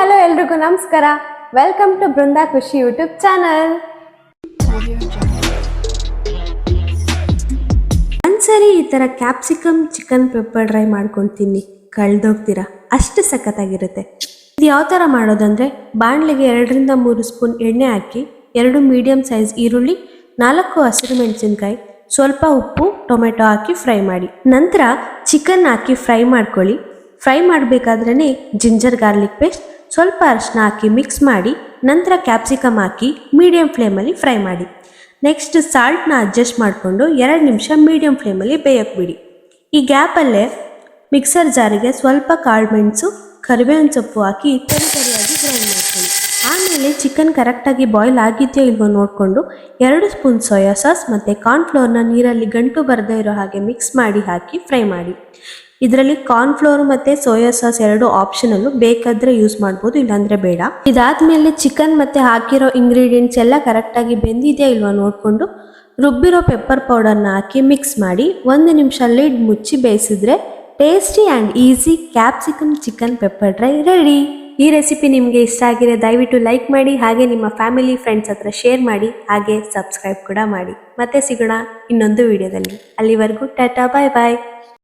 Hello ಎಲ್ರಿಗೂ ನಮಸ್ಕಾರ. Welcome to Brinda ಖುಷಿ ಯೂಟ್ಯೂಬ್ ಚಾನಲ್. ಒಂದ್ಸರಿ ಈ ಥರ ಕ್ಯಾಪ್ಸಿಕಮ್ ಚಿಕನ್ ಪೆಪ್ಪರ್ ಡ್ರೈ ಮಾಡ್ಕೊಂಡು ತಿನ್ನಿ, ಕಳ್ದೋಗ್ತೀರಾ, ಅಷ್ಟು ಸಖತ್ತಾಗಿರುತ್ತೆ. ಇದು ಯಾವ ಥರ ಮಾಡೋದಂದರೆ, ಬಾಣಲೆಗೆ 2ರಿಂದ 3 ಸ್ಪೂನ್ ಎಣ್ಣೆ ಹಾಕಿ 2 ಮೀಡಿಯಮ್ ಸೈಜ್ ಈರುಳ್ಳಿ, 4 ಹಸಿರು ಮೆಣಸಿನ್ಕಾಯಿ, ಸ್ವಲ್ಪ ಉಪ್ಪು, ಟೊಮೆಟೊ ಹಾಕಿ ಫ್ರೈ ಮಾಡಿ. ನಂತರ ಚಿಕನ್ ಹಾಕಿ ಫ್ರೈ ಮಾಡ್ಕೊಳ್ಳಿ. ಫ್ರೈ ಮಾಡಬೇಕಾದ್ರೇ ಜಿಂಜರ್ ಗಾರ್ಲಿಕ್ ಪೇಸ್ಟ್, ಸ್ವಲ್ಪ ಅರಿಶಿನ ಹಾಕಿ ಮಿಕ್ಸ್ ಮಾಡಿ. ನಂತರ ಕ್ಯಾಪ್ಸಿಕಮ್ ಹಾಕಿ ಮೀಡಿಯಂ ಫ್ಲೇಮಲ್ಲಿ ಫ್ರೈ ಮಾಡಿ. ನೆಕ್ಸ್ಟ್ ಸಾಲ್ಟ್ನ ಅಡ್ಜಸ್ಟ್ ಮಾಡಿಕೊಂಡು 2 ನಿಮಿಷ ಮೀಡಿಯಂ ಫ್ಲೇಮಲ್ಲಿ ಬೇಯಕ್ಕೆ ಬಿಡಿ. ಈ ಗ್ಯಾಪಲ್ಲೇ ಮಿಕ್ಸರ್ ಜಾರಿಗೆ ಸ್ವಲ್ಪ ಕಾಳುಮೆಣಸು, ಕರಿಬೇವಿನ ಸೊಪ್ಪು ಹಾಕಿ ತರಿಯಾಗಿ ಗ್ರೈಂಡ್ ಮಾಡ್ಕೊಳ್ಳಿ. ಆಮೇಲೆ ಚಿಕನ್ ಕರೆಕ್ಟಾಗಿ ಬಾಯ್ಲ್ ಆಗಿದೆಯೋ ಇಲ್ವೋ ನೋಡಿಕೊಂಡು 2 ಸ್ಪೂನ್ ಸೋಯಾ ಸಾಸ್ ಮತ್ತು ಕಾರ್ನ್ಫ್ಲೋರ್ನ ನೀರಲ್ಲಿ ಗಂಟು ಬರದೇ ಇರೋ ಹಾಗೆ ಮಿಕ್ಸ್ ಮಾಡಿ ಹಾಕಿ ಫ್ರೈ ಮಾಡಿ. ಇದರಲ್ಲಿ ಕಾರ್ನ್ಫ್ಲೋರ್ ಮತ್ತು ಸೋಯಾ ಸಾಸ್ 2 ಆಪ್ಷನಲ್ಲು, ಬೇಕಾದರೆ ಯೂಸ್ ಮಾಡ್ಬೋದು, ಇಲ್ಲಾಂದರೆ ಬೇಡ. ಇದಾದಮೇಲೆ ಚಿಕನ್ ಮತ್ತು ಹಾಕಿರೋ ಇಂಗ್ರೀಡಿಯೆಂಟ್ಸ್ ಎಲ್ಲ ಕರೆಕ್ಟಾಗಿ ಬೆಂದಿದೆಯಾ ಇಲ್ವೋ ನೋಡಿಕೊಂಡು ರುಬ್ಬಿರೋ ಪೆಪ್ಪರ್ ಪೌಡರ್ನ ಹಾಕಿ ಮಿಕ್ಸ್ ಮಾಡಿ 1 ನಿಮಿಷ ಲಿಡ್ ಮುಚ್ಚಿ ಬೇಯಿಸಿದ್ರೆ tasty and easy capsicum chicken pepper dry ready. ಈ ರೆಸಿಪಿ ನಿಮಗೆ ಇಷ್ಟ ಆಗಿದ್ರೆ ದಯವಿಟ್ಟು ಲೈಕ್ ಮಾಡಿ, ಹಾಗೆ ನಿಮ್ಮ ಫ್ಯಾಮಿಲಿ ಫ್ರೆಂಡ್ಸ್ ಹತ್ರ ಶೇರ್ ಮಾಡಿ, ಹಾಗೆ ಸಬ್ಸ್ಕ್ರೈಬ್ ಕೂಡ ಮಾಡಿ. ಮತ್ತೆ ಸಿಗೋಣ ಇನ್ನೊಂದು ವಿಡಿಯೋದಲ್ಲಿ. ಅಲ್ಲಿವರೆಗೂ ಟಾಟಾ, ಬಾಯ್ ಬಾಯ್.